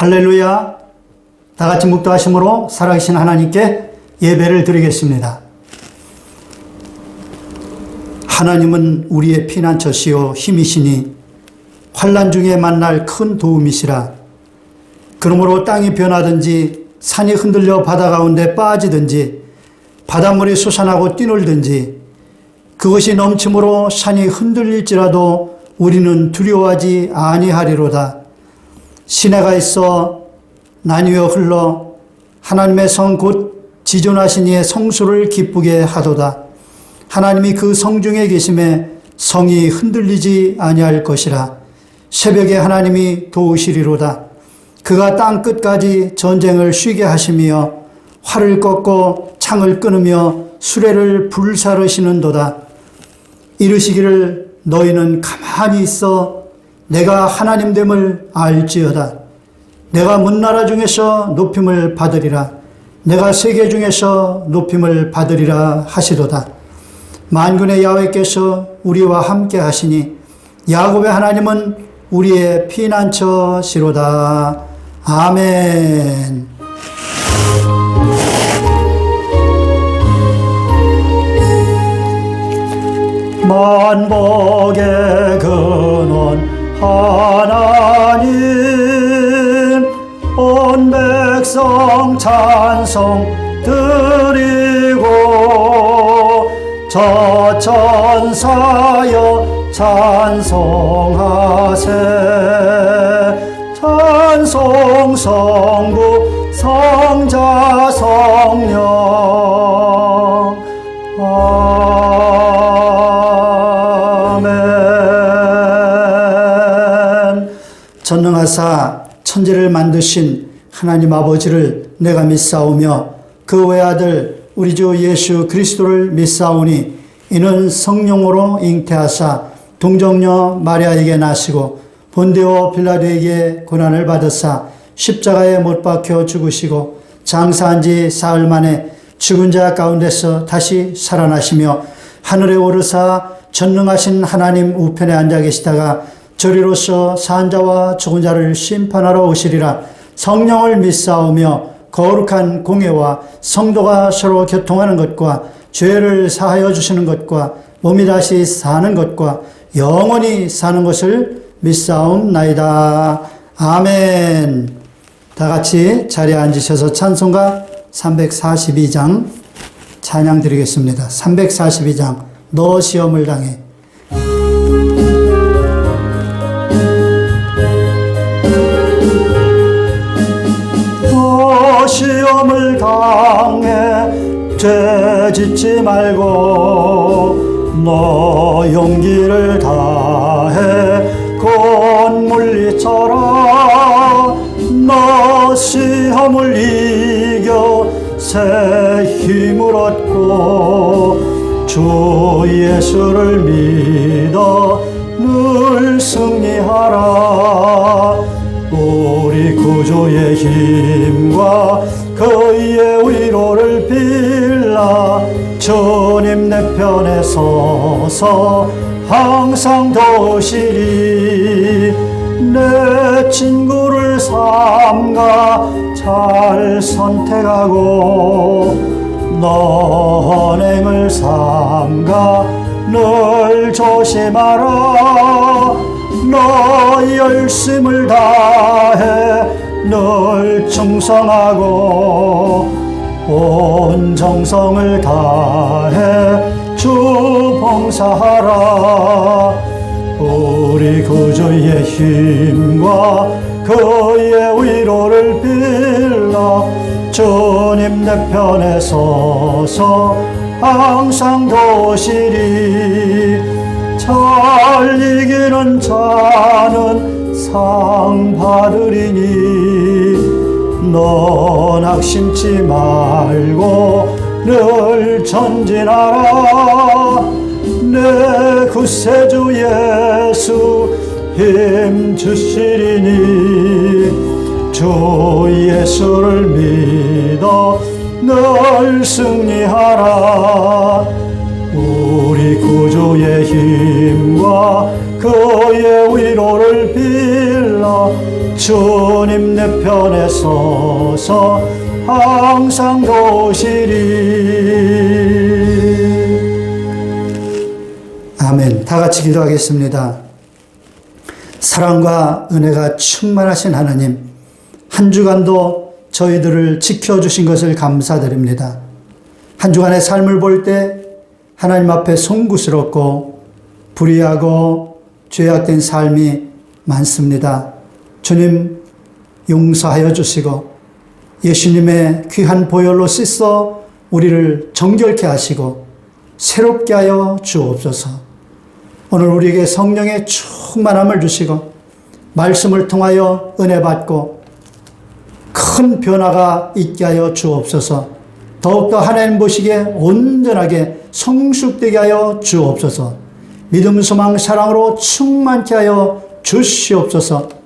할렐루야. 다 같이 묵도하심으로 살아계신 하나님께 예배를 드리겠습니다. 하나님은 우리의 피난처시요 힘이시니 환난 중에 만날 큰 도움이시라. 그러므로 땅이 변하든지 산이 흔들려 바다 가운데 빠지든지 바닷물이 솟아나고 뛰놀든지 그것이 넘침으로 산이 흔들릴지라도 우리는 두려워하지 아니하리로다. 시내가 있어 나뉘어 흘러 하나님의 성 곧 지존하신 이의 성수를 기쁘게 하도다. 하나님이 그 성중에 계심에 성이 흔들리지 아니할 것이라. 새벽에 하나님이 도우시리로다. 그가 땅 끝까지 전쟁을 쉬게 하시며 활을 꺾고 창을 끊으며 수레를 불사르시는도다. 이르시기를 너희는 가만히 있어 내가 하나님됨을 알지어다. 내가 문나라 중에서 높임을 받으리라. 내가 세계 중에서 높임을 받으리라 하시도다. 만군의 야훼께서 우리와 함께 하시니 야곱의 하나님은 우리의 피난처시로다. 아멘. 만복의 근원 하나님, 온 백성 찬송 드리고 저 천사여 찬송하세. 찬송 성부 성자 성령. 아멘. 전능하사 천지를 만드신 하나님 아버지를 내가 믿사오며 그 외아들 우리 주 예수 그리스도를 믿사오니 이는 성령으로 잉태하사 동정녀 마리아에게 나시고 본디오 빌라도에게 고난을 받으사 십자가에 못 박혀 죽으시고 장사한 지 사흘 만에 죽은 자 가운데서 다시 살아나시며 하늘에 오르사 전능하신 하나님 우편에 앉아 계시다가 저리로서 산 자와 죽은 자를 심판하러 오시리라. 성령을 믿사오며 거룩한 공예와 성도가 서로 교통하는 것과 죄를 사하여 주시는 것과 몸이 다시 사는 것과 영원히 사는 것을 믿사옵나이다. 아멘. 다 같이 자리에 앉으셔서 찬송가 342장 찬양 드리겠습니다. 342장 너 시험을 당해. 너 시험을 당해 죄 짓지 말고 너 용기를 다해 곧 물리쳐라. 너 시험을 이겨 새 힘을 얻고 주 예수를 믿어 늘 승리하라. 우리 구주의 힘과 그의 위로를 빌라. 주님 내 편에 서서 항상 도우시리. 내 친구를 삼가 잘 선택하고 너 언행을 삼가 늘 조심하라. 너 열심을 다해 늘 충성하고 온 정성을 다해 주 봉사하라. 우리 구주의 힘과 그의 위로를 빌라. 주님 내 편에 서서 항상 도우시리. 잘 이기는 자는 상 받으리니 너 낙심치 말고 늘 전진하라. 내 구세주 예수 힘 주시리니 주 예수를 믿어 늘 승리하라. 우리 구주의 힘과 그의 위로를 빌라. 주님 내 편에 서서 항상 도시리. 아멘. 다 같이 기도하겠습니다. 사랑과 은혜가 충만하신 하나님, 한 주간도 저희들을 지켜주신 것을 감사드립니다. 한 주간의 삶을 볼 때 하나님 앞에 송구스럽고 불의하고 죄악된 삶이 많습니다. 주님 용서하여 주시고 예수님의 귀한 보혈로 씻어 우리를 정결케 하시고 새롭게 하여 주옵소서. 오늘 우리에게 성령의 충만함을 주시고 말씀을 통하여 은혜 받고 큰 변화가 있게 하여 주옵소서. 더욱더 하나님 보시기에 온전하게 성숙되게 하여 주옵소서. 믿음, 소망, 사랑으로 충만케 하여 주시옵소서.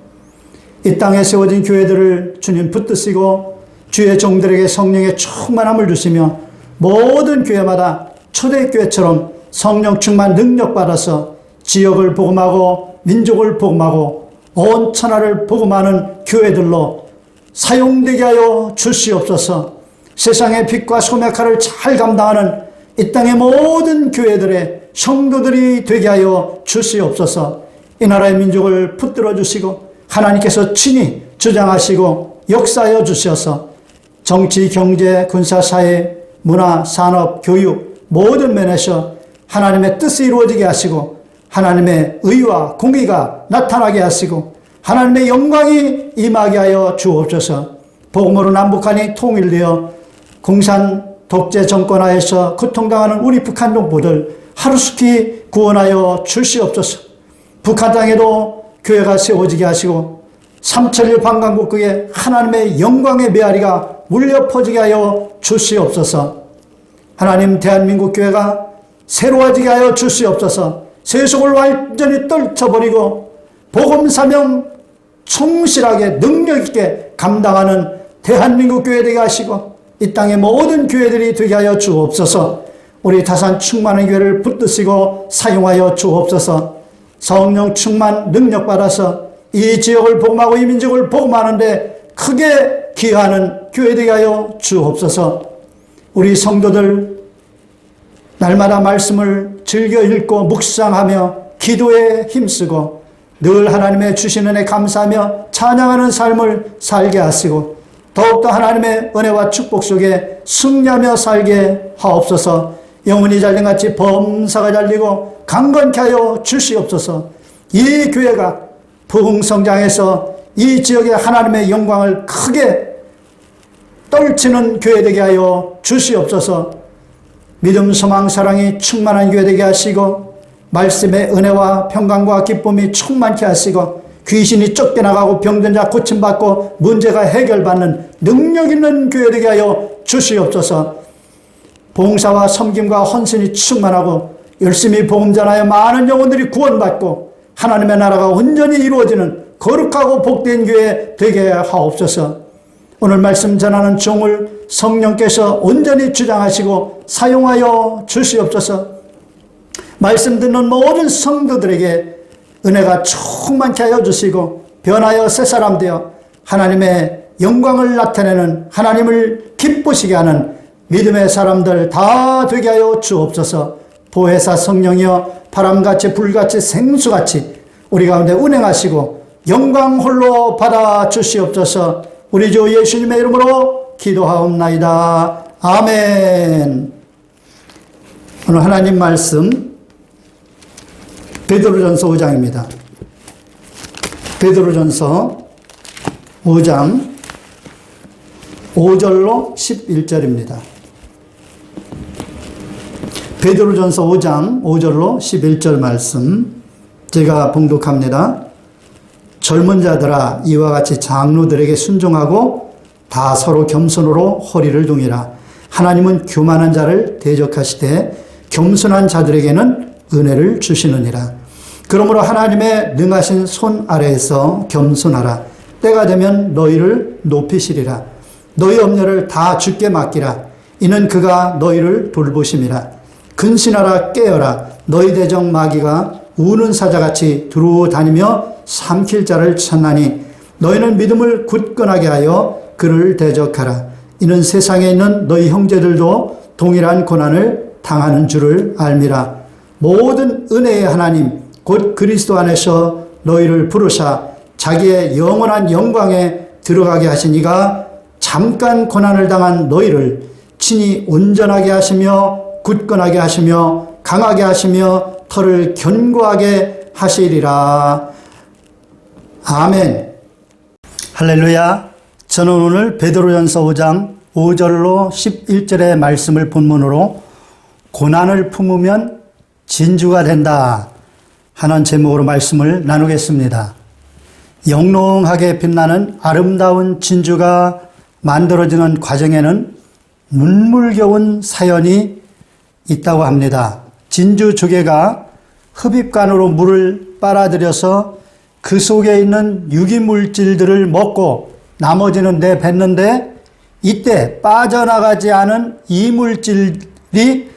이 땅에 세워진 교회들을 주님 붙드시고 주의 종들에게 성령의 충만함을 주시며 모든 교회마다 초대교회처럼 성령 충만 능력 받아서 지역을 복음하고 민족을 복음하고 온 천하를 복음하는 교회들로 사용되게 하여 주시옵소서. 세상의 빛과 소명의 칼을 잘 감당하는 이 땅의 모든 교회들의 성도들이 되게 하여 주시옵소서. 이 나라의 민족을 붙들어 주시고 하나님께서 친히 주장하시고 역사하여 주셔서 정치, 경제, 군사, 사회, 문화, 산업, 교육 모든 면에서 하나님의 뜻이 이루어지게 하시고 하나님의 의와 공의가 나타나게 하시고 하나님의 영광이 임하게 하여 주옵소서. 복음으로 남북한이 통일되어 공산 독재 정권하에서 고통당하는 우리 북한 동포들 하루속히 구원하여 주시옵소서. 북한 땅에도 교회가 세워지게 하시고 삼천리 방광국에 하나님의 영광의 메아리가 울려 퍼지게 하여 주시옵소서. 하나님, 대한민국 교회가 새로워지게 하여 주시옵소서. 세속을 완전히 떨쳐버리고 복음 사명 충실하게 능력 있게 감당하는 대한민국 교회 되게 하시고 이 땅의 모든 교회들이 되게 하여 주옵소서. 우리 다산 충만한 교회를 붙드시고 사용하여 주옵소서. 성령 충만 능력 받아서 이 지역을 복음하고 이 민족을 복음하는데 크게 기여하는 교회 되게 하여 주옵소서. 우리 성도들 날마다 말씀을 즐겨 읽고 묵상하며 기도에 힘쓰고 늘 하나님의 주신 은혜 감사하며 찬양하는 삶을 살게 하시고 더욱더 하나님의 은혜와 축복 속에 승리하며 살게 하옵소서. 영혼이 잘린같이 범사가 잘리고 강건케 하여 주시옵소서. 이 교회가 부흥성장해서 이 지역의 하나님의 영광을 크게 떨치는 교회 되게 하여 주시옵소서. 믿음, 소망, 사랑이 충만한 교회 되게 하시고 말씀의 은혜와 평강과 기쁨이 충만케 하시고 귀신이 쫓겨나가고 병든 자 고침받고 문제가 해결받는 능력 있는 교회 되게 하여 주시옵소서. 봉사와 섬김과 헌신이 충만하고 열심히 복음 전하여 많은 영혼들이 구원받고 하나님의 나라가 온전히 이루어지는 거룩하고 복된 교회 되게 하옵소서. 오늘 말씀 전하는 종을 성령께서 온전히 주장하시고 사용하여 주시옵소서. 말씀 듣는 모든 성도들에게 은혜가 충만케 하여 주시고 변하여 새 사람 되어 하나님의 영광을 나타내는 하나님을 기쁘시게 하는 믿음의 사람들 다 되게 하여 주옵소서. 보혜사 성령이여 바람같이 불같이 생수같이 우리 가운데 운행하시고 영광 홀로 받아 주시옵소서. 우리 주 예수님의 이름으로 기도하옵나이다. 아멘. 오늘 하나님 말씀 베드로전서 5장입니다. 베드로전서 5장 5절로 11절입니다. 베드로전서 5장 5절로 11절 말씀 제가 봉독합니다. 젊은 자들아 이와 같이 장로들에게 순종하고 다 서로 겸손으로 허리를 동이라. 하나님은 교만한 자를 대적하시되 겸손한 자들에게는 은혜를 주시느니라. 그러므로 하나님의 능하신 손 아래에서 겸손하라. 때가 되면 너희를 높이시리라. 너희 염려를 다 주께 맡기라. 이는 그가 너희를 돌보심이라. 근신하라 깨어라. 너희 대적 마귀가 우는 사자같이 두루 다니며 삼킬 자를 찾나니 너희는 믿음을 굳건하게 하여 그를 대적하라. 이는 세상에 있는 너희 형제들도 동일한 고난을 당하는 줄을 알미라. 모든 은혜의 하나님 곧 그리스도 안에서 너희를 부르사 자기의 영원한 영광에 들어가게 하시니가 잠깐 고난을 당한 너희를 친히 온전하게 하시며 굳건하게 하시며 강하게 하시며 터를 견고하게 하시리라. 아멘. 할렐루야. 저는 오늘 베드로전서 5장 5절로 11절의 말씀을 본문으로 고난을 품으면 진주가 된다 하는 제목으로 말씀을 나누겠습니다. 영롱하게 빛나는 아름다운 진주가 만들어지는 과정에는 눈물겨운 사연이 있다고 합니다. 진주 조개가 흡입관으로 물을 빨아들여서 그 속에 있는 유기물질들을 먹고 나머지는 내뱉는데 이때 빠져나가지 않은 이물질이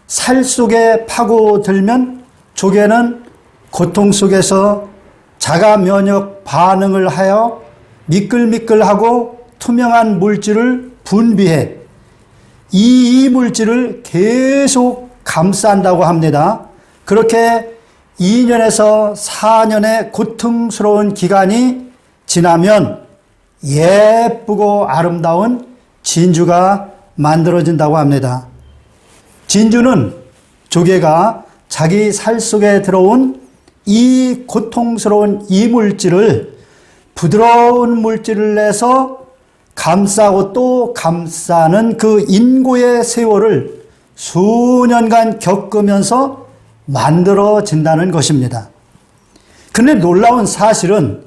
살 속에 파고들면 조개는 고통 속에서 자가 면역 반응을 하여 미끌미끌하고 투명한 물질을 분비해 이 이물질을 계속 감싼다고 합니다. 그렇게 2년에서 4년의 고통스러운 기간이 지나면 예쁘고 아름다운 진주가 만들어진다고 합니다. 진주는 조개가 자기 살 속에 들어온 이 고통스러운 이물질을 부드러운 물질을 내서 감싸고 또 감싸는 그 인고의 세월을 수년간 겪으면서 만들어진다는 것입니다. 그런데 놀라운 사실은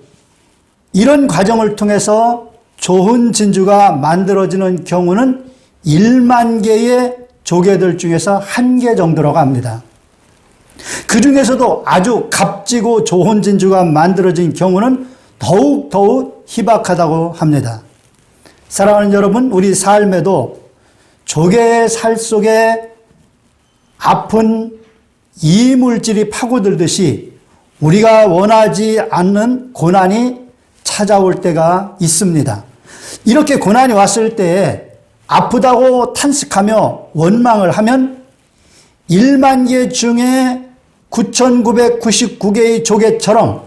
이런 과정을 통해서 좋은 진주가 만들어지는 경우는 1만 개의 조개들 중에서 1개 정도라고 합니다. 그 중에서도 아주 값지고 좋은 진주가 만들어진 경우는 더욱 희박하다고 합니다. 사랑하는 여러분, 우리 삶에도 조개의 살 속에 아픈 이물질이 파고들듯이 우리가 원하지 않는 고난이 찾아올 때가 있습니다. 이렇게 고난이 왔을 때에 아프다고 탄식하며 원망을 하면 1만 개 중에 9,999개의 조개처럼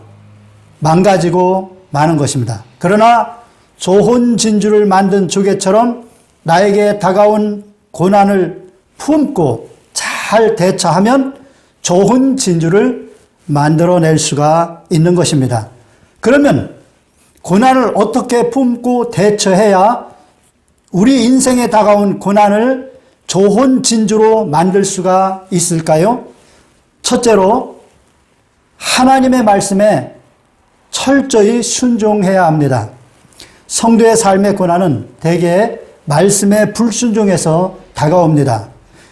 망가지고 마는 것입니다. 그러나 좋은 진주를 만든 조개처럼 나에게 다가온 고난을 품고 잘 대처하면 좋은 진주를 만들어낼 수가 있는 것입니다. 그러면 고난을 어떻게 품고 대처해야 우리 인생에 다가온 고난을 좋은 진주로 만들 수가 있을까요? 첫째로 하나님의 말씀에 철저히 순종해야 합니다. 성도의 삶의 고난은 대개 말씀에 불순종해서 다가옵니다.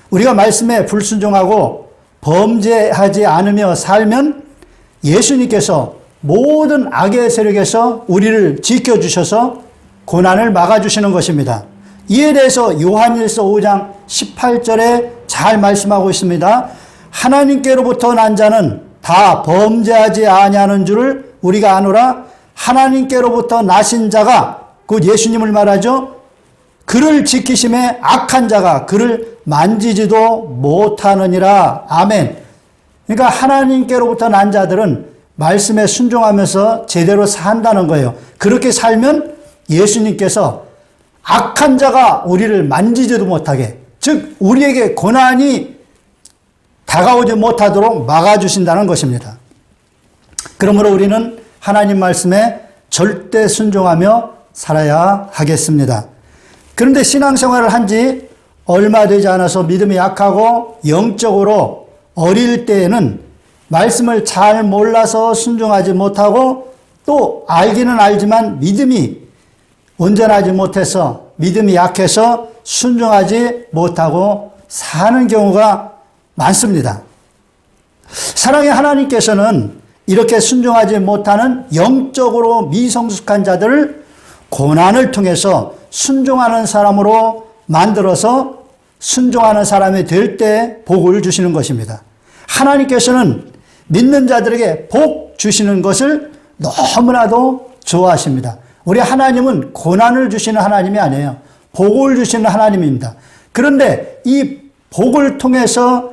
우리가 말씀에 불순종하고 범죄하지 않으며 살면 예수님께서 모든 악의 세력에서 우리를 지켜주셔서 고난을 막아주시는 것입니다. 이에 대해서 요한일서 5장 18절에 잘 말씀하고 있습니다. 하나님께로부터 난 자는 다 범죄하지 아니하는 줄을 우리가 아노라. 하나님께로부터 나신 자가, 곧 예수님을 말하죠. 그를 지키심에 악한 자가 그를 만지지도 못하느니라. 아멘. 그러니까 하나님께로부터 난 자들은 말씀에 순종하면서 제대로 산다는 거예요. 그렇게 살면 예수님께서 악한 자가 우리를 만지지도 못하게, 즉 우리에게 고난이 다가오지 못하도록 막아주신다는 것입니다. 그러므로 우리는 하나님 말씀에 절대 순종하며 살아야 하겠습니다. 그런데 신앙생활을 한 지 얼마 되지 않아서 믿음이 약하고 영적으로 어릴 때에는 말씀을 잘 몰라서 순종하지 못하고 또 알기는 알지만 믿음이 온전하지 못해서 믿음이 약해서 순종하지 못하고 사는 경우가 많습니다. 사랑의 하나님께서는 이렇게 순종하지 못하는 영적으로 미성숙한 자들을 고난을 통해서 순종하는 사람으로 만들어서 순종하는 사람이 될 때 복을 주시는 것입니다. 하나님께서는 믿는 자들에게 복 주시는 것을 너무나도 좋아하십니다. 우리 하나님은 고난을 주시는 하나님이 아니에요. 복을 주시는 하나님입니다. 그런데 이 복을 통해서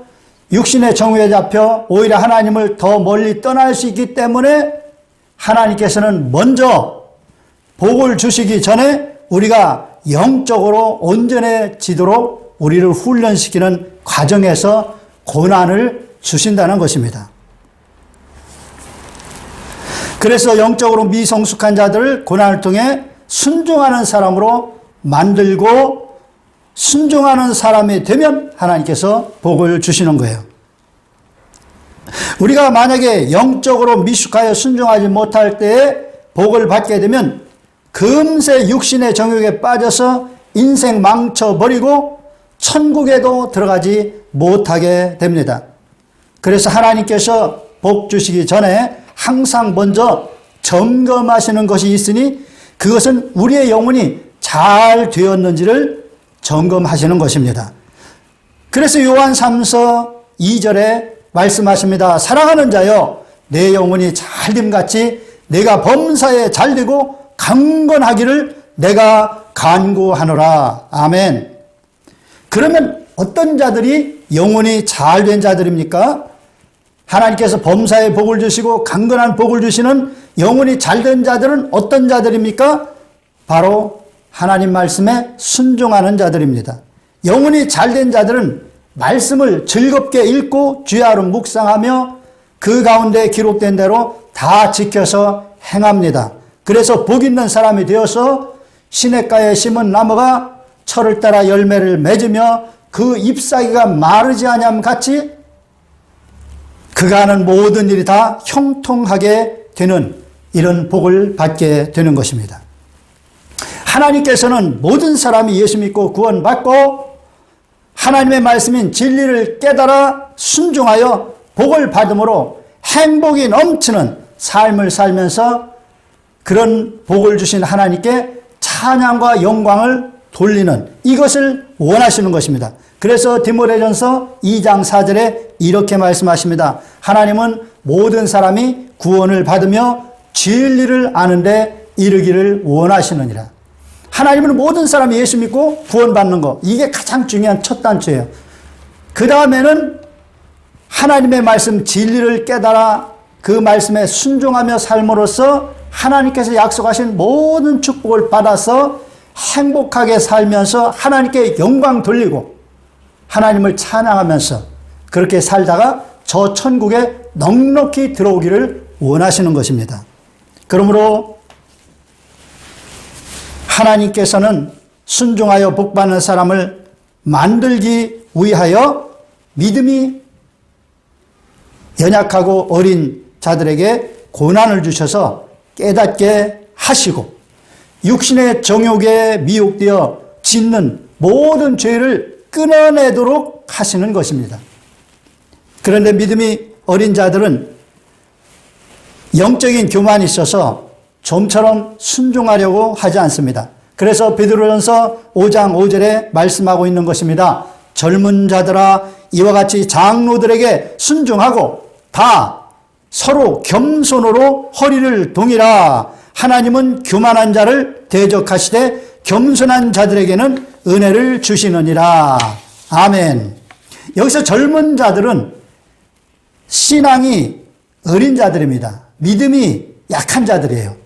육신의 정욕에 잡혀 오히려 하나님을 더 멀리 떠날 수 있기 때문에 하나님께서는 먼저 복을 주시기 전에 우리가 영적으로 온전해지도록 우리를 훈련시키는 과정에서 고난을 주신다는 것입니다. 그래서 영적으로 미성숙한 자들을 고난을 통해 순종하는 사람으로 만들고 순종하는 사람이 되면 하나님께서 복을 주시는 거예요. 우리가 만약에 영적으로 미숙하여 순종하지 못할 때에 복을 받게 되면 금세 육신의 정욕에 빠져서 인생 망쳐버리고 천국에도 들어가지 못하게 됩니다. 그래서 하나님께서 복 주시기 전에 항상 먼저 점검하시는 것이 있으니 그것은 우리의 영혼이 잘 되었는지를 점검하시는 것입니다. 그래서 요한 3서 2절에 말씀하십니다. 사랑하는 자여 내 영혼이 잘됨같이 내가 범사에 잘되고 강건하기를 내가 간구하노라. 아멘. 그러면 어떤 자들이 영혼이 잘된 자들입니까? 하나님께서 범사에 복을 주시고 강건한 복을 주시는 영혼이 잘된 자들은 어떤 자들입니까? 바로 하나님 말씀에 순종하는 자들입니다. 영혼이 잘된 자들은 말씀을 즐겁게 읽고 주야로 묵상하며 그 가운데 기록된 대로 다 지켜서 행합니다. 그래서 복 있는 사람이 되어서 시냇가에 심은 나무가 철을 따라 열매를 맺으며 그 잎사귀가 마르지 아니함 같이 그가 하는 모든 일이 다 형통하게 되는 이런 복을 받게 되는 것입니다. 하나님께서는 모든 사람이 예수 믿고 구원받고 하나님의 말씀인 진리를 깨달아 순종하여 복을 받음으로 행복이 넘치는 삶을 살면서 그런 복을 주신 하나님께 찬양과 영광을 돌리는 이것을 원하시는 것입니다. 그래서 디모데전서 2장 4절에 이렇게 말씀하십니다. 하나님은 모든 사람이 구원을 받으며 진리를 아는데 이르기를 원하시느니라. 하나님은 모든 사람이 예수 믿고 구원받는 거, 이게 가장 중요한 첫 단추예요. 그 다음에는 하나님의 말씀 진리를 깨달아 그 말씀에 순종하며 삶으로써 하나님께서 약속하신 모든 축복을 받아서 행복하게 살면서 하나님께 영광 돌리고 하나님을 찬양하면서 그렇게 살다가 저 천국에 넉넉히 들어오기를 원하시는 것입니다. 그러므로 하나님께서는 순종하여 복받는 사람을 만들기 위하여 믿음이 연약하고 어린 자들에게 고난을 주셔서 깨닫게 하시고 육신의 정욕에 미혹되어 짓는 모든 죄를 끊어내도록 하시는 것입니다. 그런데 믿음이 어린 자들은 영적인 교만이 있어서 좀처럼 순종하려고 하지 않습니다. 그래서 베드로전서 5장 5절에 말씀하고 있는 것입니다. 젊은 자들아 이와 같이 장로들에게 순종하고 다 서로 겸손으로 허리를 동이라. 하나님은 교만한 자를 대적하시되 겸손한 자들에게는 은혜를 주시느니라. 아멘. 여기서 젊은 자들은 신앙이 어린 자들입니다. 믿음이 약한 자들이에요.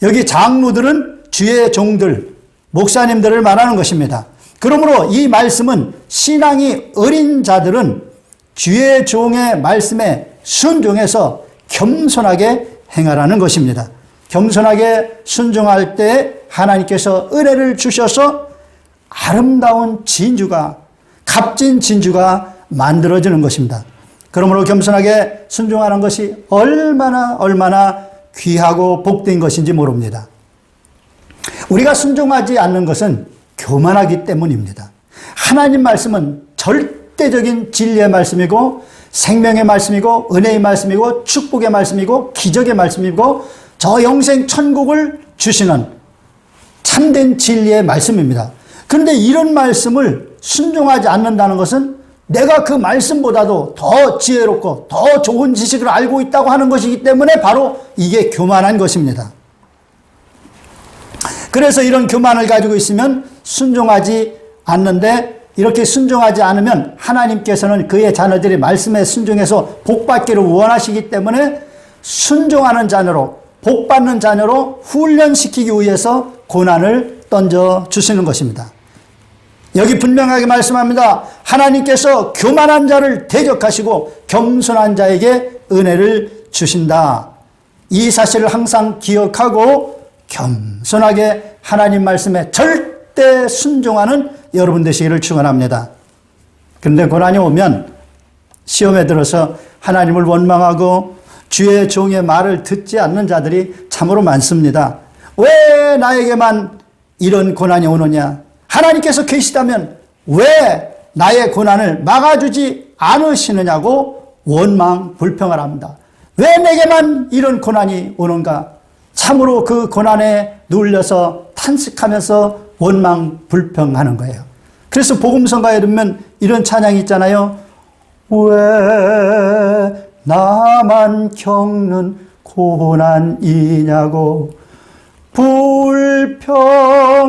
여기 장로들은 주의 종들, 목사님들을 말하는 것입니다. 그러므로 이 말씀은 신앙이 어린 자들은 주의 종의 말씀에 순종해서 겸손하게 행하라는 것입니다. 겸손하게 순종할 때 하나님께서 은혜를 주셔서 아름다운 진주가, 값진 진주가 만들어지는 것입니다. 그러므로 겸손하게 순종하는 것이 얼마나 귀하고 복된 것인지 모릅니다. 우리가 순종하지 않는 것은 교만하기 때문입니다. 하나님 말씀은 절대적인 진리의 말씀이고 생명의 말씀이고 은혜의 말씀이고 축복의 말씀이고 기적의 말씀이고 저 영생 천국을 주시는 참된 진리의 말씀입니다. 그런데 이런 말씀을 순종하지 않는다는 것은 내가 그 말씀보다도 더 지혜롭고 더 좋은 지식을 알고 있다고 하는 것이기 때문에 바로 이게 교만한 것입니다. 그래서 이런 교만을 가지고 있으면 순종하지 않는데, 이렇게 순종하지 않으면 하나님께서는 그의 자녀들이 말씀에 순종해서 복받기를 원하시기 때문에 순종하는 자녀로, 복받는 자녀로 훈련시키기 위해서 고난을 던져주시는 것입니다. 여기 분명하게 말씀합니다. 하나님께서 교만한 자를 대적하시고 겸손한 자에게 은혜를 주신다. 이 사실을 항상 기억하고 겸손하게 하나님 말씀에 절대 순종하는 여러분 되시기를 축원합니다. 그런데 고난이 오면 시험에 들어서 하나님을 원망하고 주의 종의 말을 듣지 않는 자들이 참으로 많습니다. 왜 나에게만 이런 고난이 오느냐? 하나님께서 계시다면 왜 나의 고난을 막아주지 않으시느냐고 원망 불평을 합니다. 왜 내게만 이런 고난이 오는가? 참으로 그 고난에 눌려서 탄식하면서 원망 불평하는 거예요. 그래서 복음성가에 보면 이런 찬양이 있잖아요. 왜 나만 겪는 고난이냐고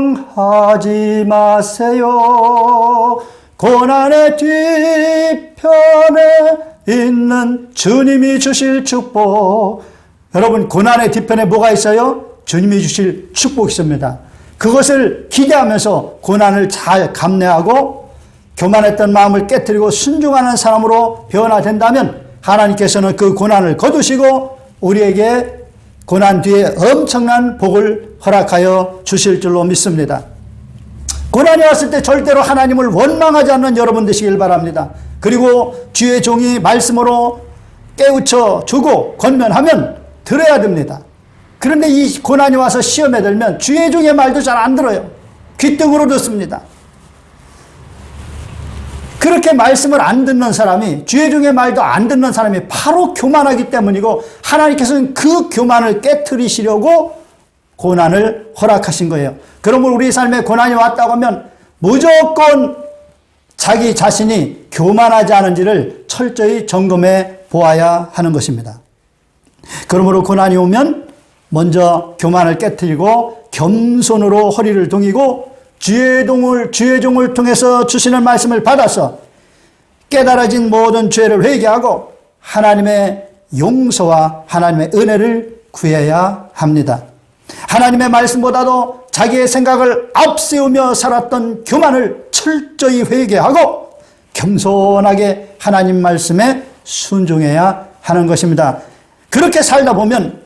불평하지 마세요. 고난의 뒤편에 있는 주님이 주실 축복. 여러분, 고난의 뒤편에 뭐가 있어요? 주님이 주실 축복이 있습니다. 그것을 기대하면서 고난을 잘 감내하고 교만했던 마음을 깨뜨리고 순종하는 사람으로 변화된다면 하나님께서는 그 고난을 거두시고 우리에게 고난 뒤에 엄청난 복을 허락하여 주실 줄로 믿습니다. 고난이 왔을 때 절대로 하나님을 원망하지 않는 여러분 되시길 바랍니다. 그리고 주의 종이 말씀으로 깨우쳐 주고 권면하면 들어야 됩니다. 그런데 이 고난이 와서 시험에 들면 주의 종의 말도 잘 안 들어요. 귓등으로 듣습니다. 그렇게 말씀을 안 듣는 사람이, 주의 종의 말도 안 듣는 사람이 바로 교만하기 때문이고 하나님께서는 그 교만을 깨트리시려고 고난을 허락하신 거예요. 그러므로 우리 삶에 고난이 왔다고 하면 무조건 자기 자신이 교만하지 않은지를 철저히 점검해 보아야 하는 것입니다. 그러므로 고난이 오면 먼저 교만을 깨트리고 겸손으로 허리를 동이고 주의 종을 통해서 주시는 말씀을 받아서 깨달아진 모든 죄를 회개하고 하나님의 용서와 하나님의 은혜를 구해야 합니다. 하나님의 말씀보다도 자기의 생각을 앞세우며 살았던 교만을 철저히 회개하고 겸손하게 하나님 말씀에 순종해야 하는 것입니다. 그렇게 살다 보면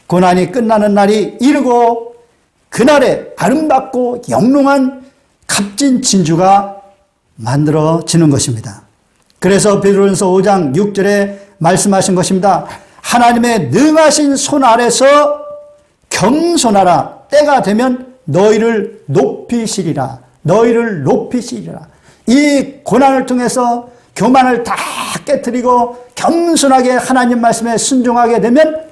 고난이 끝나는 날이 이르고 그날에 아름답고 영롱한 값진 진주가 만들어지는 것입니다. 그래서 베드로전서 5장 6절에 말씀하신 것입니다. 하나님의 능하신 손 아래서 겸손하라. 때가 되면 너희를 높이시리라. 너희를 높이시리라. 이 고난을 통해서 교만을 다 깨트리고 겸손하게 하나님 말씀에 순종하게 되면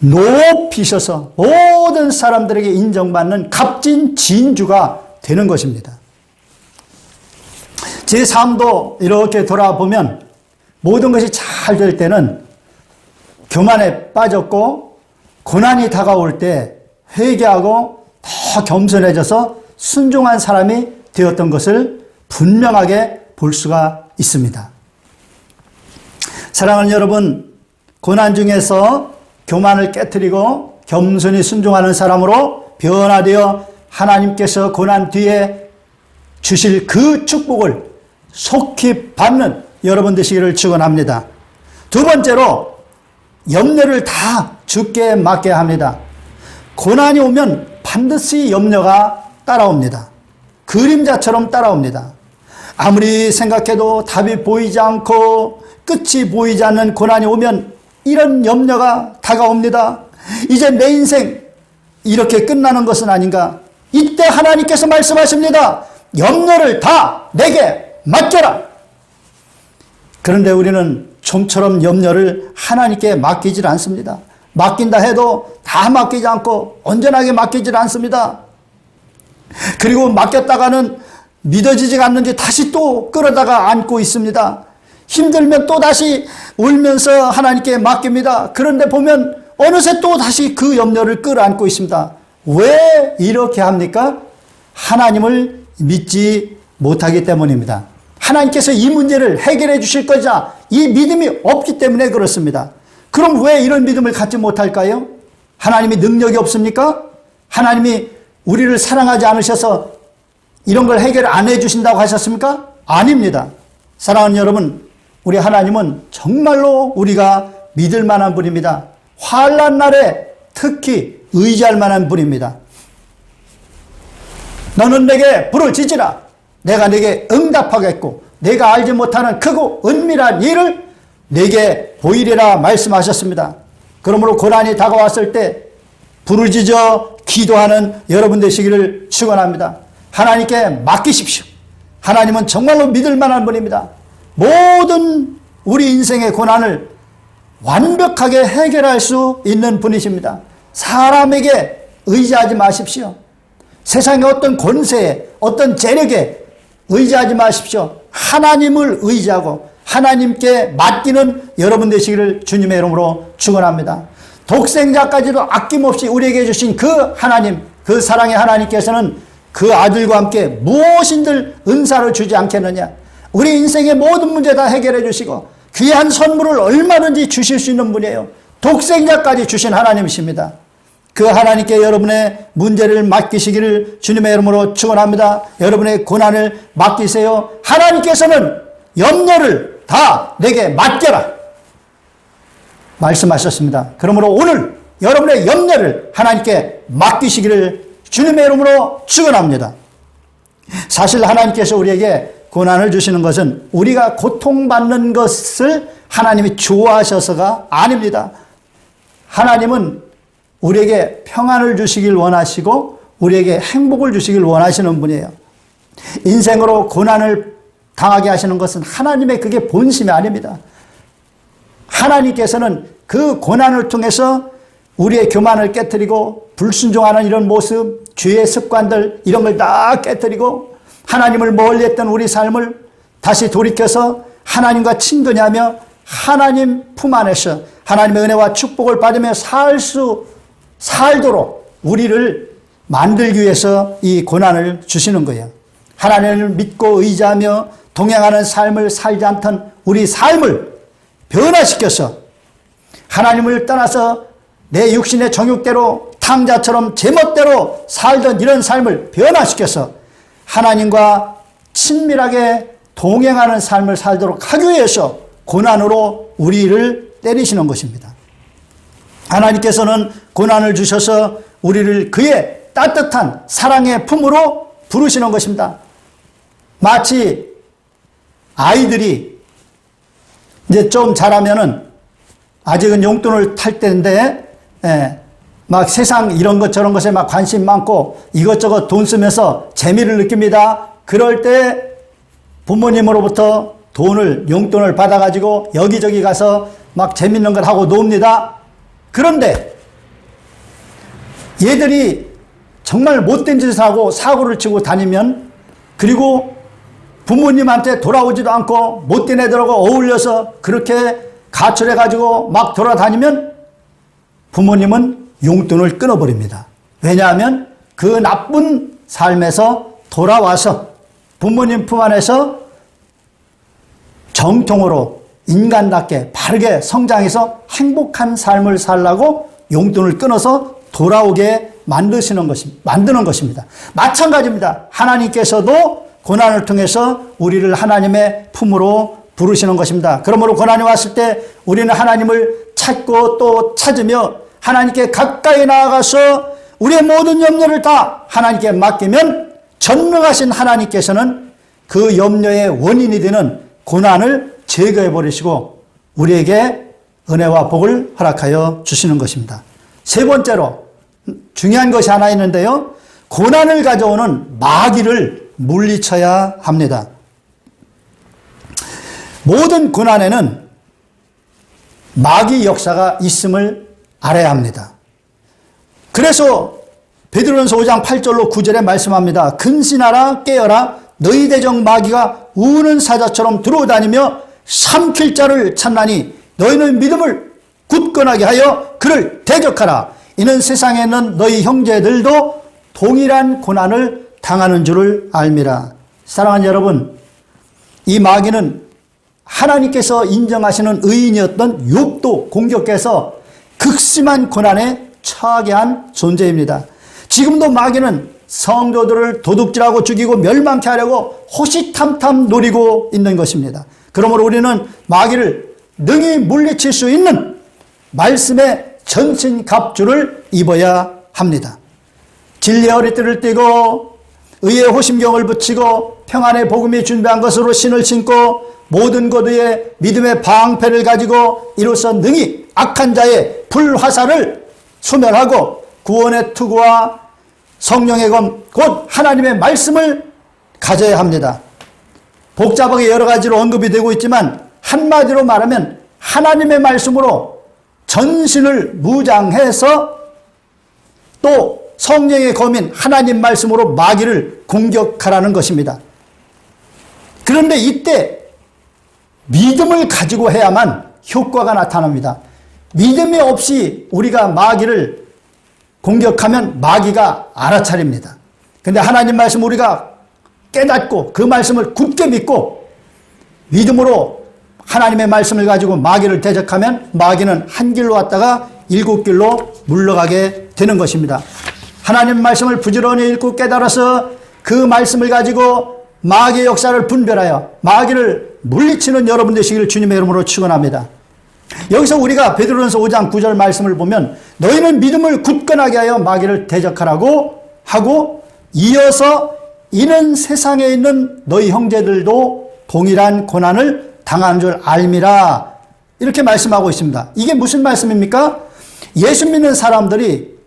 높이셔서 모든 사람들에게 인정받는 값진 진주가 되는 것입니다. 제 삶도 이렇게 돌아보면 모든 것이 잘 될 때는 교만에 빠졌고 고난이 다가올 때 회개하고 더 겸손해져서 순종한 사람이 되었던 것을 분명하게 볼 수가 있습니다. 사랑하는 여러분, 고난 중에서 교만을 깨트리고 겸손히 순종하는 사람으로 변화되어 하나님께서 고난 뒤에 주실 그 축복을 속히 받는 여러분 되시기를 축원합니다. 두 번째로 염려를 다 주께 맡겨야 합니다. 고난이 오면 반드시 염려가 따라옵니다. 그림자처럼 따라옵니다. 아무리 생각해도 답이 보이지 않고 끝이 보이지 않는 고난이 오면 이런 염려가 다가옵니다. 이제 내 인생 이렇게 끝나는 것은 아닌가? 이때 하나님께서 말씀하십니다. 염려를 다 내게 맡겨라. 그런데 우리는 좀처럼 염려를 하나님께 맡기질 않습니다. 맡긴다 해도 다 맡기지 않고 온전하게 맡기질 않습니다. 그리고 맡겼다가는 믿어지지 않는지 다시 또 끌어다가 안고 있습니다. 힘들면 또 다시 울면서 하나님께 맡깁니다. 그런데 보면 어느새 또 다시 그 염려를 끌어안고 있습니다. 왜 이렇게 합니까? 하나님을 믿지 못하기 때문입니다. 하나님께서 이 문제를 해결해 주실 거자 이 믿음이 없기 때문에 그렇습니다. 그럼 왜 이런 믿음을 갖지 못할까요? 하나님이 능력이 없습니까? 하나님이 우리를 사랑하지 않으셔서 이런 걸 해결 안 해주신다고 하셨습니까? 아닙니다. 사랑하는 여러분, 우리 하나님은 정말로 우리가 믿을 만한 분입니다. 환난 날에 특히 의지할 만한 분입니다. 너는 내게 부르짖으라. 내가 내게 응답하겠고 내가 알지 못하는 크고 은밀한 일을 내게 보이리라 말씀하셨습니다. 그러므로 고난이 다가왔을 때 부르짖어 기도하는 여러분 되시기를 축원합니다. 하나님께 맡기십시오. 하나님은 정말로 믿을 만한 분입니다. 모든 우리 인생의 고난을 완벽하게 해결할 수 있는 분이십니다. 사람에게 의지하지 마십시오. 세상의 어떤 권세에 어떤 재력에 의지하지 마십시오. 하나님을 의지하고 하나님께 맡기는 여러분 되시기를 주님의 이름으로 축원합니다. 독생자까지도 아낌없이 우리에게 주신 그 하나님, 그 사랑의 하나님께서는 그 아들과 함께 무엇인들 은사를 주지 않겠느냐. 우리 인생의 모든 문제 다 해결해 주시고 귀한 선물을 얼마든지 주실 수 있는 분이에요. 독생자까지 주신 하나님이십니다. 그 하나님께 여러분의 문제를 맡기시기를 주님의 이름으로 축원합니다. 여러분의 고난을 맡기세요. 하나님께서는 염려를 다 내게 맡겨라 말씀하셨습니다. 그러므로 오늘 여러분의 염려를 하나님께 맡기시기를 주님의 이름으로 축원합니다. 사실 하나님께서 우리에게 고난을 주시는 것은 우리가 고통받는 것을 하나님이 좋아하셔서가 아닙니다. 하나님은 우리에게 평안을 주시길 원하시고 우리에게 행복을 주시길 원하시는 분이에요. 인생으로 고난을 당하게 하시는 것은 하나님의 그게 본심이 아닙니다. 하나님께서는 그 고난을 통해서 우리의 교만을 깨뜨리고 불순종하는 이런 모습, 죄의 습관들 이런 걸 다 깨뜨리고 하나님을 멀리했던 우리 삶을 다시 돌이켜서 하나님과 친근하며 하나님 품 안에서 하나님의 은혜와 축복을 받으며 살도록 우리를 만들기 위해서 이 고난을 주시는 거예요. 하나님을 믿고 의지하며 동행하는 삶을 살지 않던 우리 삶을 변화시켜서 하나님을 떠나서 내 육신의 정욕대로 탕자처럼 제멋대로 살던 이런 삶을 변화시켜서 하나님과 친밀하게 동행하는 삶을 살도록 하기 위해서 고난으로 우리를 때리시는 것입니다. 하나님께서는 고난을 주셔서 우리를 그의 따뜻한 사랑의 품으로 부르시는 것입니다. 마치 아이들이 이제 좀 자라면은 아직은 용돈을 탈 때인데 막 세상 이런 것 저런 것에 막 관심 많고 이것저것 돈 쓰면서 재미를 느낍니다. 그럴 때 부모님으로부터 용돈을 받아가지고 여기저기 가서 막 재밌는 걸 하고 놉니다. 그런데 얘들이 정말 못된 짓을 하고 사고를 치고 다니면 그리고 부모님한테 돌아오지도 않고 못된 애들하고 어울려서 그렇게 가출해가지고 막 돌아다니면 부모님은 용돈을 끊어버립니다. 왜냐하면 그 나쁜 삶에서 돌아와서 부모님 품 안에서 정통으로 인간답게 바르게 성장해서 행복한 삶을 살라고 용돈을 끊어서 돌아오게 만드는 것입니다. 마찬가지입니다. 하나님께서도 고난을 통해서 우리를 하나님의 품으로 부르시는 것입니다. 그러므로 고난이 왔을 때 우리는 하나님을 찾고 또 찾으며 하나님께 가까이 나아가서 우리의 모든 염려를 다 하나님께 맡기면 전능하신 하나님께서는 그 염려의 원인이 되는 고난을 제거해 버리시고 우리에게 은혜와 복을 허락하여 주시는 것입니다. 세 번째로 중요한 것이 하나 있는데요. 고난을 가져오는 마귀를 물리쳐야 합니다. 모든 고난에는 마귀 역사가 있음을 알아야 합니다. 그래서 베드로전서 5장 8절로 9절에 말씀합니다. 근신하라 깨어라 너희 대적 마귀가 우는 사자처럼 들어다니며 삼킬 자를 찾나니 너희는 믿음을 굳건하게 하여 그를 대적하라. 이는 세상에 있는 너희 형제들도 동일한 고난을 당하는 줄을 알미라. 사랑하는 여러분, 이 마귀는 하나님께서 인정하시는 의인이었던 욥도 공격해서 극심한 고난에 처하게 한 존재입니다. 지금도 마귀는 성도들을 도둑질하고 죽이고 멸망케 하려고 호시탐탐 노리고 있는 것입니다. 그러므로 우리는 마귀를 능히 물리칠 수 있는 말씀의 전신갑주를 입어야 합니다. 진리의 허리띠를 띠고 의의 호심경을 붙이고 평안의 복음이 준비한 것으로 신을 신고 모든 것 위에 믿음의 방패를 가지고 이로써 능히 악한 자의 불화살을 소멸하고 구원의 투구와 성령의 검 곧 하나님의 말씀을 가져야 합니다. 복잡하게 여러 가지로 언급이 되고 있지만 한마디로 말하면 하나님의 말씀으로 전신을 무장해서 또 성령의 검인 하나님 말씀으로 마귀를 공격하라는 것입니다. 그런데 이때 믿음을 가지고 해야만 효과가 나타납니다. 믿음이 없이 우리가 마귀를 공격하면 마귀가 알아차립니다. 그런데 하나님 말씀 우리가 깨닫고 그 말씀을 굳게 믿고 믿음으로 하나님의 말씀을 가지고 마귀를 대적하면 마귀는 한 길로 왔다가 일곱 길로 물러가게 되는 것입니다. 하나님 말씀을 부지런히 읽고 깨달아서 그 말씀을 가지고 마귀의 역사를 분별하여 마귀를 물리치는 여러분 되시기를 주님의 이름으로 축원합니다. 여기서 우리가 베드로전서 5장 9절 말씀을 보면 너희는 믿음을 굳건하게 하여 마귀를 대적하라고 하고 이어서 이는 세상에 있는 너희 형제들도 동일한 고난을 당하는 줄 알미라 이렇게 말씀하고 있습니다. 이게 무슨 말씀입니까? 예수 믿는 사람들이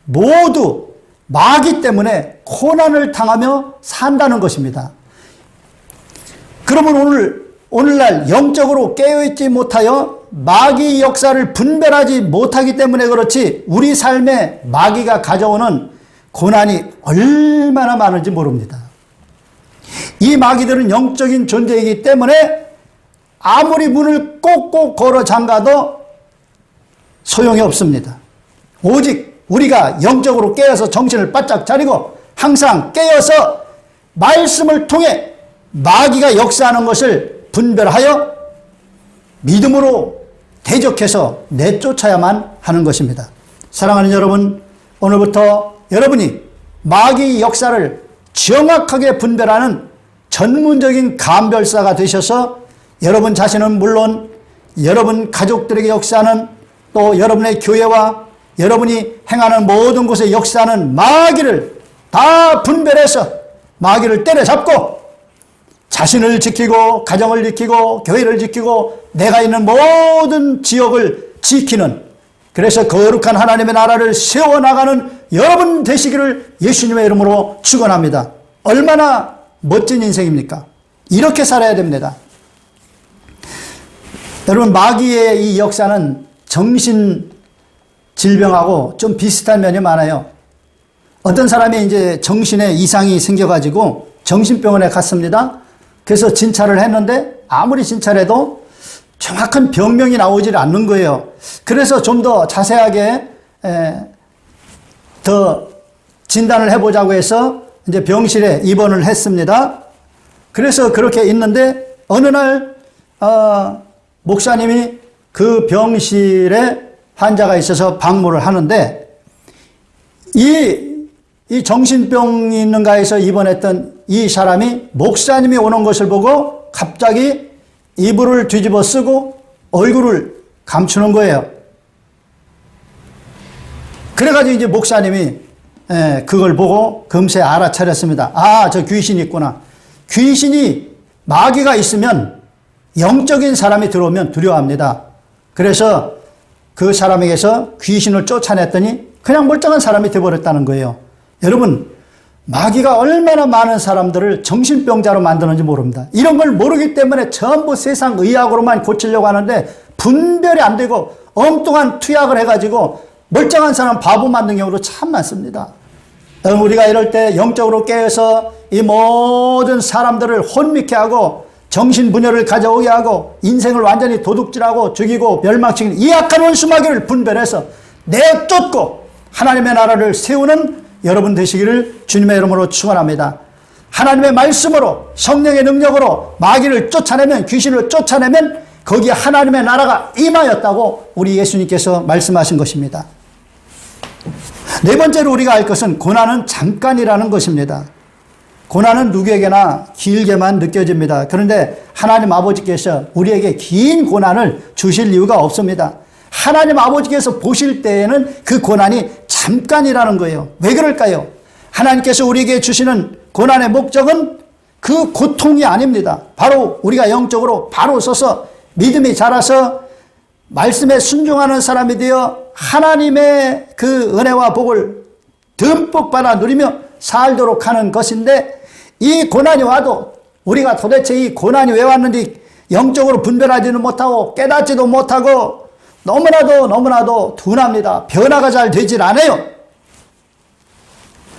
모두 마귀 때문에 고난을 당하며 산다는 것입니다. 그러면 오늘날 영적으로 깨어있지 못하여 마귀 역사를 분별하지 못하기 때문에 그렇지 우리 삶에 마귀가 가져오는 고난이 얼마나 많은지 모릅니다. 이 마귀들은 영적인 존재이기 때문에 아무리 문을 꼭꼭 걸어 잠가도 소용이 없습니다. 오직 우리가 영적으로 깨어서 정신을 바짝 차리고 항상 깨어서 말씀을 통해 마귀가 역사하는 것을 분별하여 믿음으로 대적해서 내쫓아야만 하는 것입니다. 사랑하는 여러분, 오늘부터 여러분이 마귀 역사를 정확하게 분별하는 전문적인 감별사가 되셔서 여러분 자신은 물론 여러분 가족들에게 역사하는 또 여러분의 교회와 여러분이 행하는 모든 곳에 역사하는 마귀를 다 분별해서 마귀를 때려잡고 자신을 지키고 가정을 지키고 교회를 지키고 내가 있는 모든 지역을 지키는 그래서 거룩한 하나님의 나라를 세워나가는 여러분 되시기를 예수님의 이름으로 축원합니다. 얼마나 멋진 인생입니까? 이렇게 살아야 됩니다. 여러분 마귀의 이 역사는 정신 질병하고 좀 비슷한 면이 많아요. 어떤 사람이 이제 정신에 이상이 생겨가지고 정신병원에 갔습니다. 그래서 진찰을 했는데 아무리 진찰해도 정확한 병명이 나오질 않는 거예요. 그래서 좀 더 자세하게 더 진단을 해보자고 해서 이제 병실에 입원을 했습니다. 그래서 그렇게 있는데 어느 날 목사님이 그 병실에 환자가 있어서 방문을 하는데 이 정신병이 있는가 해서 입원했던 이 사람이 목사님이 오는 것을 보고 갑자기 이불을 뒤집어 쓰고 얼굴을 감추는 거예요. 그래가지고 이제 목사님이 그걸 보고 금세 알아차렸습니다. 아, 저 귀신이 있구나. 귀신이 마귀가 있으면 영적인 사람이 들어오면 두려워합니다. 그래서 그 사람에게서 귀신을 쫓아냈더니 그냥 멀쩡한 사람이 되어버렸다는 거예요. 여러분, 마귀가 얼마나 많은 사람들을 정신병자로 만드는지 모릅니다. 이런 걸 모르기 때문에 전부 세상 의학으로만 고치려고 하는데 분별이 안 되고 엉뚱한 투약을 해가지고 멀쩡한 사람 바보 만든 경우도 참 많습니다. 여러분, 우리가 이럴 때 영적으로 깨어서 이 모든 사람들을 혼미케 하고 정신분열을 가져오게 하고 인생을 완전히 도둑질하고 죽이고 멸망시키는 이 악한 원수 마귀를 분별해서 내쫓고 하나님의 나라를 세우는 여러분 되시기를 주님의 이름으로 축원합니다. 하나님의 말씀으로 성령의 능력으로 마귀를 쫓아내면, 귀신을 쫓아내면 거기에 하나님의 나라가 임하였다고 우리 예수님께서 말씀하신 것입니다. 네 번째로 우리가 알 것은 고난은 잠깐이라는 것입니다. 고난은 누구에게나 길게만 느껴집니다. 그런데 하나님 아버지께서 우리에게 긴 고난을 주실 이유가 없습니다. 하나님 아버지께서 보실 때에는 그 고난이 잠깐이라는 거예요. 왜 그럴까요? 하나님께서 우리에게 주시는 고난의 목적은 그 고통이 아닙니다. 바로 우리가 영적으로 바로 서서 믿음이 자라서 말씀에 순종하는 사람이 되어 하나님의 그 은혜와 복을 듬뿍 받아 누리며 살도록 하는 것인데, 이 고난이 와도 우리가 도대체 이 고난이 왜 왔는지 영적으로 분별하지는 못하고 깨닫지도 못하고 너무나도 둔합니다. 변화가 잘 되질 않아요.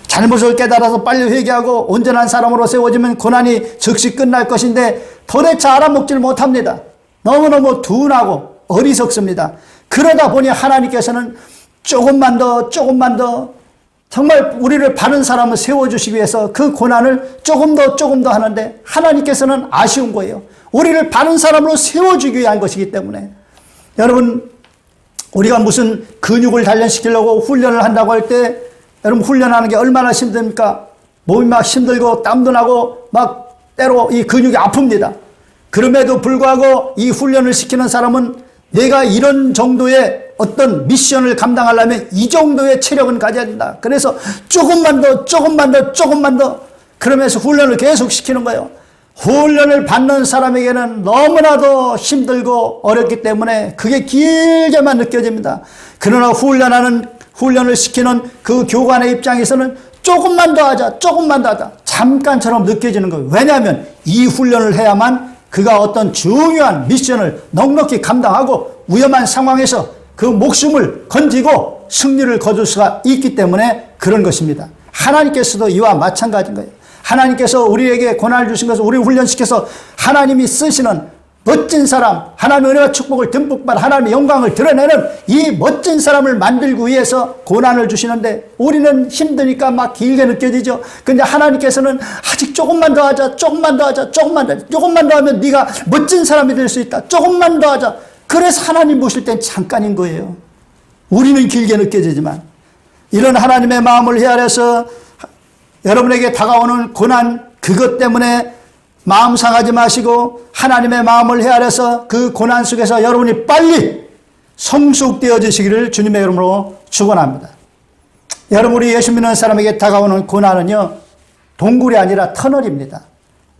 잘못을 깨달아서 빨리 회개하고 온전한 사람으로 세워지면 고난이 즉시 끝날 것인데 도대체 알아먹질 못합니다. 너무너무 둔하고 어리석습니다. 그러다 보니 하나님께서는 조금만 더 정말 우리를 바른 사람을 세워주시기 위해서 그 고난을 조금 더 하는데, 하나님께서는 아쉬운 거예요. 우리를 바른 사람으로 세워주기 위한 것이기 때문에. 여러분, 우리가 무슨 근육을 단련시키려고 훈련을 한다고 할 때, 여러분 훈련하는 게 얼마나 힘듭니까? 몸이 막 힘들고 땀도 나고 막 때로 이 근육이 아픕니다. 그럼에도 불구하고 이 훈련을 시키는 사람은 내가 이런 정도의 어떤 미션을 감당하려면 이 정도의 체력은 가져야 된다. 그래서 조금만 더 그러면서 훈련을 계속 시키는 거예요. 훈련을 받는 사람에게는 너무나도 힘들고 어렵기 때문에 그게 길게만 느껴집니다. 그러나 훈련을 시키는 그 교관의 입장에서는 조금만 더 하자 잠깐처럼 느껴지는 거예요. 왜냐하면 이 훈련을 해야만 그가 어떤 중요한 미션을 넉넉히 감당하고 위험한 상황에서 그 목숨을 건지고 승리를 거둘 수가 있기 때문에 그런 것입니다. 하나님께서도 이와 마찬가지인 거예요. 하나님께서 우리에게 고난을 주신 것을 우리를 훈련시켜서 하나님이 쓰시는 멋진 사람, 하나님의 은혜와 축복을 듬뿍 받아 하나님의 영광을 드러내는 이 멋진 사람을 만들기 위해서 고난을 주시는데, 우리는 힘드니까 막 길게 느껴지죠. 근데 하나님께서는 아직 조금만 더 하자, 조금만 더 하면 네가 멋진 사람이 될 수 있다. 조금만 더 하자. 그래서 하나님 보실 땐 잠깐인 거예요. 우리는 길게 느껴지지만, 이런 하나님의 마음을 헤아려서 여러분에게 다가오는 고난, 그것 때문에 마음 상하지 마시고 하나님의 마음을 헤아려서 그 고난 속에서 여러분이 빨리 성숙되어지시기를 주님의 이름으로 축원합니다. 여러분, 우리 예수 믿는 사람에게 다가오는 고난은요, 동굴이 아니라 터널입니다.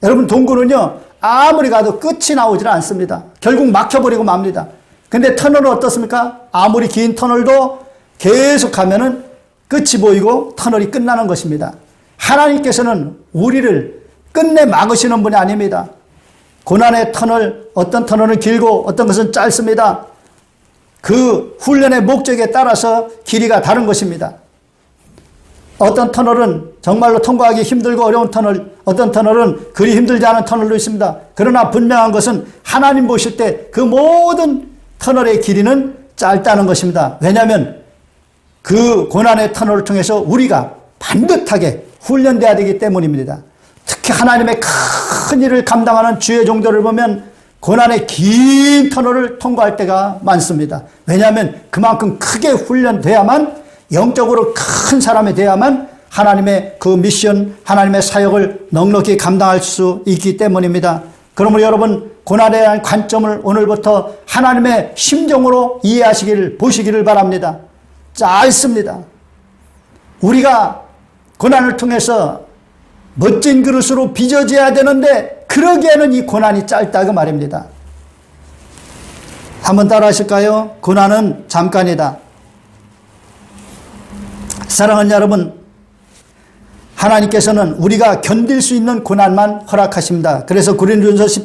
여러분, 동굴은요 아무리 가도 끝이 나오질 않습니다. 결국 막혀버리고 맙니다. 근데 터널은 어떻습니까? 아무리 긴 터널도 계속 가면은 끝이 보이고 터널이 끝나는 것입니다. 하나님께서는 우리를 끝내 막으시는 분이 아닙니다. 고난의 터널, 어떤 터널은 길고 어떤 것은 짧습니다. 그 훈련의 목적에 따라서 길이가 다른 것입니다. 어떤 터널은 정말로 통과하기 힘들고 어려운 터널, 어떤 터널은 그리 힘들지 않은 터널도 있습니다. 그러나 분명한 것은 하나님 보실 때 그 모든 터널의 길이는 짧다는 것입니다. 왜냐하면 그 고난의 터널을 통해서 우리가 반듯하게 훈련돼야 되기 때문입니다. 특히 하나님의 큰 일을 감당하는 주의 종들을 보면 고난의 긴 터널을 통과할 때가 많습니다. 왜냐하면 그만큼 크게 훈련돼야만, 영적으로 큰 사람이 돼야만 하나님의 그 미션, 하나님의 사역을 넉넉히 감당할 수 있기 때문입니다. 그러므로 여러분, 고난에 대한 관점을 오늘부터 하나님의 심정으로 이해하시기를, 보시기를 바랍니다. 짧습니다. 우리가 고난을 통해서 멋진 그릇으로 빚어져야 되는데 그러기에는 이 고난이 짧다고 말입니다. 한번 따라 하실까요? 고난은 잠깐이다. 사랑하는 여러분, 하나님께서는 우리가 견딜 수 있는 고난만 허락하십니다. 그래서 고린도전서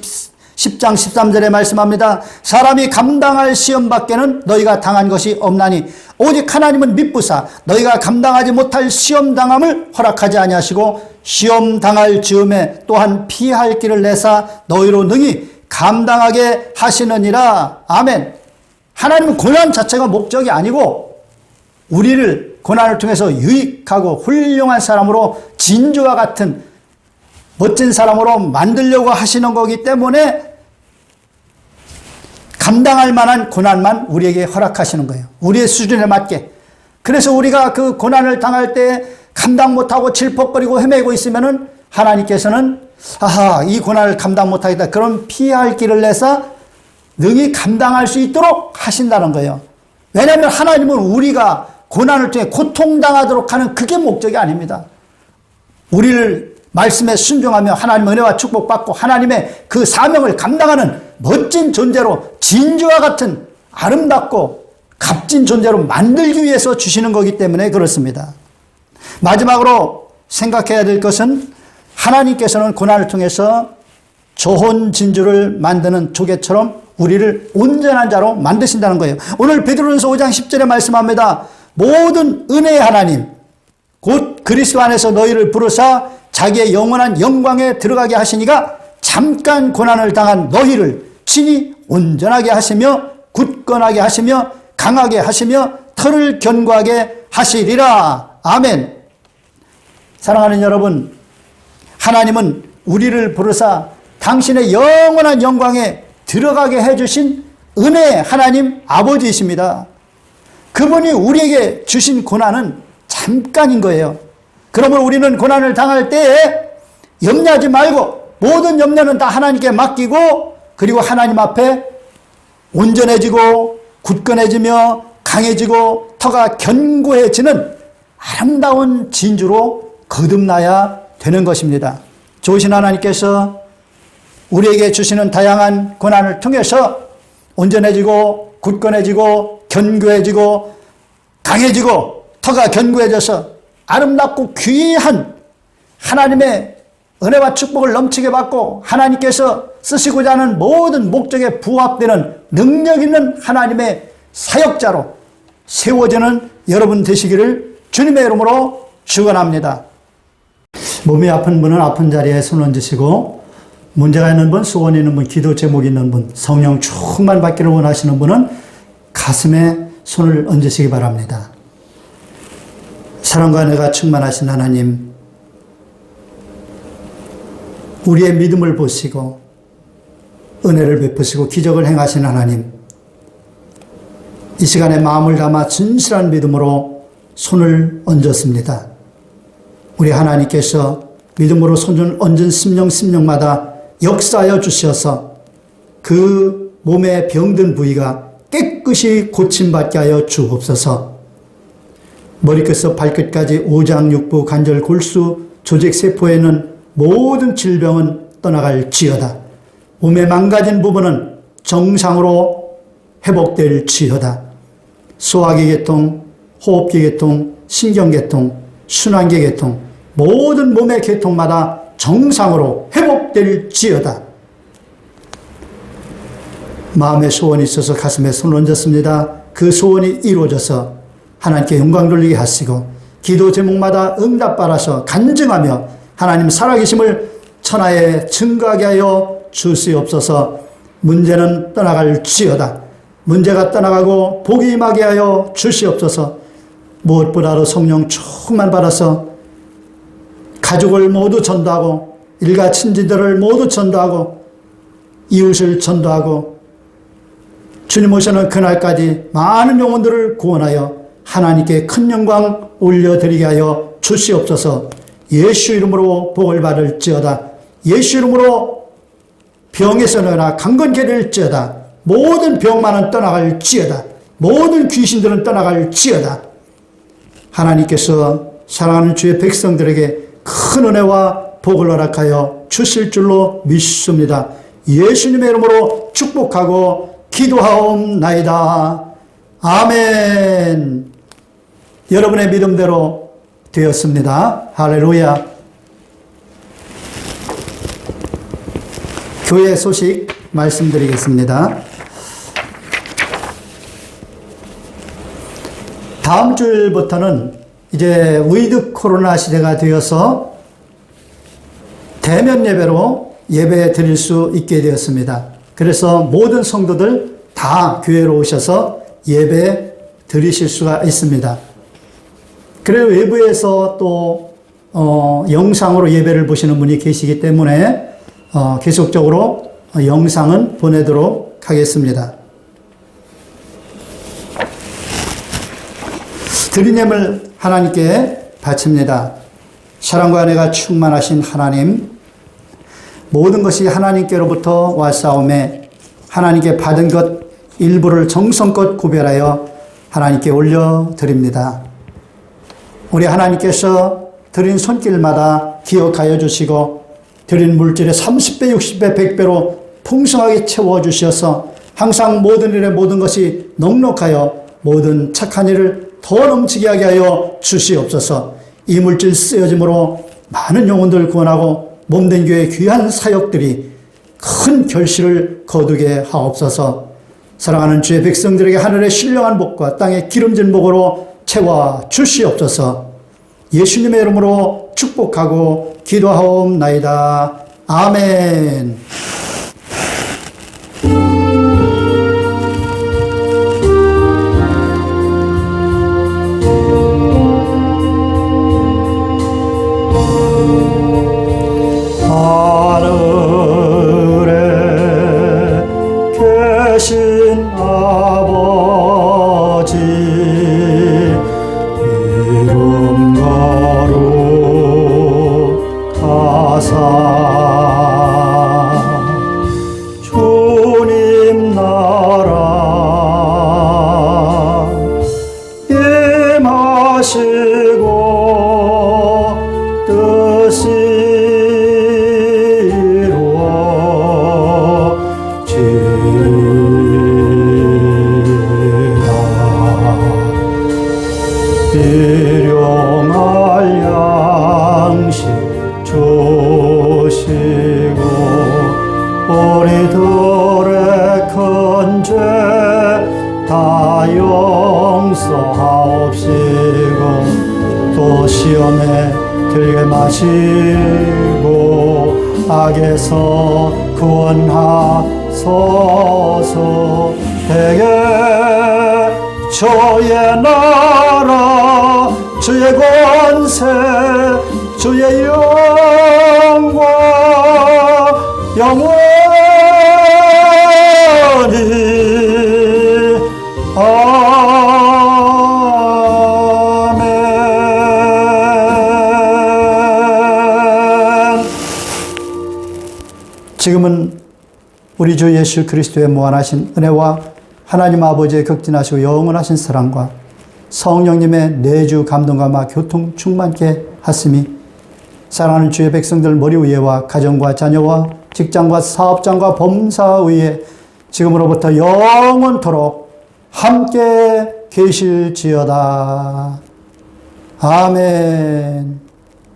10장 13절에 말씀합니다. 사람이 감당할 시험 밖에는 너희가 당한 것이 없나니 오직 하나님은 미쁘사 너희가 감당하지 못할 시험 당함을 허락하지 아니하시고 시험 당할 즈음에 또한 피할 길을 내사 너희로 능히 감당하게 하시느니라. 아멘. 하나님은 고난 자체가 목적이 아니고 우리를 고난을 통해서 유익하고 훌륭한 사람으로 진주와 같은 멋진 사람으로 만들려고 하시는 거기 때문에 감당할 만한 고난만 우리에게 허락하시는 거예요. 우리의 수준에 맞게. 그래서 우리가 그 고난을 당할 때 감당 못하고 질퍽거리고 헤매고 있으면은 하나님께서는 이 고난을 감당 못하겠다. 그럼 피할 길을 내서 능히 감당할 수 있도록 하신다는 거예요. 왜냐하면 하나님은 우리가 고난을 통해 고통당하도록 하는 그게 목적이 아닙니다. 우리를 말씀에 순종하며 하나님의 은혜와 축복받고 하나님의 그 사명을 감당하는 멋진 존재로 진주와 같은 아름답고 값진 존재로 만들기 위해서 주시는 거기 때문에 그렇습니다. 마지막으로 생각해야 될 것은 하나님께서는 고난을 통해서 좋은 진주를 만드는 조개처럼 우리를 온전한 자로 만드신다는 거예요. 오늘 베드로전서 5장 10절에 말씀합니다. 모든 은혜의 하나님 곧 그리스도 안에서 너희를 부르사 자기의 영원한 영광에 들어가게 하시니가 잠깐 고난을 당한 너희를 친히 온전하게 하시며 굳건하게 하시며 강하게 하시며 털을 견고하게 하시리라. 아멘. 사랑하는 여러분, 하나님은 우리를 부르사 당신의 영원한 영광에 들어가게 해주신 은혜의 하나님 아버지이십니다. 그분이 우리에게 주신 고난은 잠깐인 거예요. 그러므로 우리는 고난을 당할 때에 염려하지 말고 모든 염려는 다 하나님께 맡기고 그리고 하나님 앞에 온전해지고 굳건해지며 강해지고 터가 견고해지는 아름다운 진주로 거듭나야 되는 것입니다. 좋으신 하나님께서 우리에게 주시는 다양한 고난을 통해서 온전해지고 굳건해지고 견고해지고 강해지고 터가 견고해져서 아름답고 귀한 하나님의 은혜와 축복을 넘치게 받고 하나님께서 쓰시고자 하는 모든 목적에 부합되는 능력 있는 하나님의 사역자로 세워지는 여러분 되시기를 주님의 이름으로 축원합니다. 몸이 아픈 분은 아픈 자리에 손 얹으시고 문제가 있는 분, 소원이 있는 분, 기도 제목이 있는 분, 성령 충만 받기를 원하시는 분은 가슴에 손을 얹으시기 바랍니다. 사랑과 은혜가 충만하신 하나님, 우리의 믿음을 보시고 은혜를 베푸시고 기적을 행하신 하나님, 이 시간에 마음을 담아 진실한 믿음으로 손을 얹었습니다. 우리 하나님께서 믿음으로 손을 얹은 심령마다 역사하여 주셔서 그 몸에 병든 부위가 깨끗이 고침받게 하여 주옵소서. 머리끝에서 발끝까지 오장육부, 관절, 골수, 조직, 세포에 있는 모든 질병은 떠나갈지어다. 몸의 망가진 부분은 정상으로 회복될지어다. 소화기 계통, 호흡기 계통, 신경계통, 순환기 계통, 모든 몸의 계통마다 정상으로 회복될지어다. 마음에 소원이 있어서 가슴에 손을 얹었습니다. 그 소원이 이루어져서 하나님께 영광 돌리게 하시고 기도 제목마다 응답받아서 간증하며 하나님 살아계심을 천하에 증거하게 하여 주시옵소서. 문제는 떠나갈지어다. 문제가 떠나가고 복이 임하게 하여 주시옵소서. 무엇보다도 성령 충만 받아서 가족을 모두 전도하고 일가 친지들을 모두 전도하고 이웃을 전도하고 주님 오시는 그날까지 많은 영혼들을 구원하여 하나님께 큰 영광 올려드리게 하여 주시옵소서. 예수 이름으로 복을 받을지어다. 예수 이름으로 병에서 나나 강건케 될지어다. 모든 병만은 떠나갈지어다. 모든 귀신들은 떠나갈지어다. 하나님께서 사랑하는 주의 백성들에게 큰 은혜와 복을 허락하여 주실 줄로 믿습니다. 예수님의 이름으로 축복하고 기도하옵나이다. 아멘. 여러분의 믿음대로 되었습니다. 할렐루야. 교회 소식 말씀드리겠습니다. 다음 주부터는 이제 위드 코로나 시대가 되어서 대면 예배로 예배 드릴 수 있게 되었습니다. 그래서 모든 성도들 다 교회로 오셔서 예배 드리실 수가 있습니다. 그래서 외부에서 또 영상으로 예배를 보시는 분이 계시기 때문에 계속적으로 영상은 보내도록 하겠습니다. 드린 예물 하나님께 바칩니다. 사랑과 은혜가 충만하신 하나님, 모든 것이 하나님께로부터 왔사오매 하나님께 받은 것 일부를 정성껏 구별하여 하나님께 올려드립니다. 우리 하나님께서 드린 손길마다 기억하여 주시고 드린 물질의 30배, 60배, 100배로 풍성하게 채워주셔서 항상 모든 일에 모든 것이 넉넉하여 모든 착한 일을 더 넘치게 하게 하여 주시옵소서. 이 물질 쓰여짐으로 많은 영혼들 구원하고 몸된 교회의 귀한 사역들이 큰 결실을 거두게 하옵소서. 사랑하는 주의 백성들에게 하늘의 신령한 복과 땅의 기름진 복으로 채워 주시옵소서. 예수님의 이름으로 축복하고 기도하옵나이다. 아멘. 하늘에 계신 아버지 이름 거룩하사 주님 나라 임하시고 뜻이 일용할 양식 주시고 우리들의 큰 죄 다 용서하옵시고 또 시험에 들게 마시고 악에서 구원하소서. 대개 주의 나라 주의 권세 주의 영광 영원히 아멘. 지금은 우리 주 예수 그리스도의 무한하신 은혜와 하나님 아버지의 극진하시고 영원하신 사랑과 성령님의 내주 감동감화 교통 충만케 하심이 사랑하는 주의 백성들 머리 위에와 가정과 자녀와 직장과 사업장과 범사 위에 지금으로부터 영원토록 함께 계실지어다. 아멘.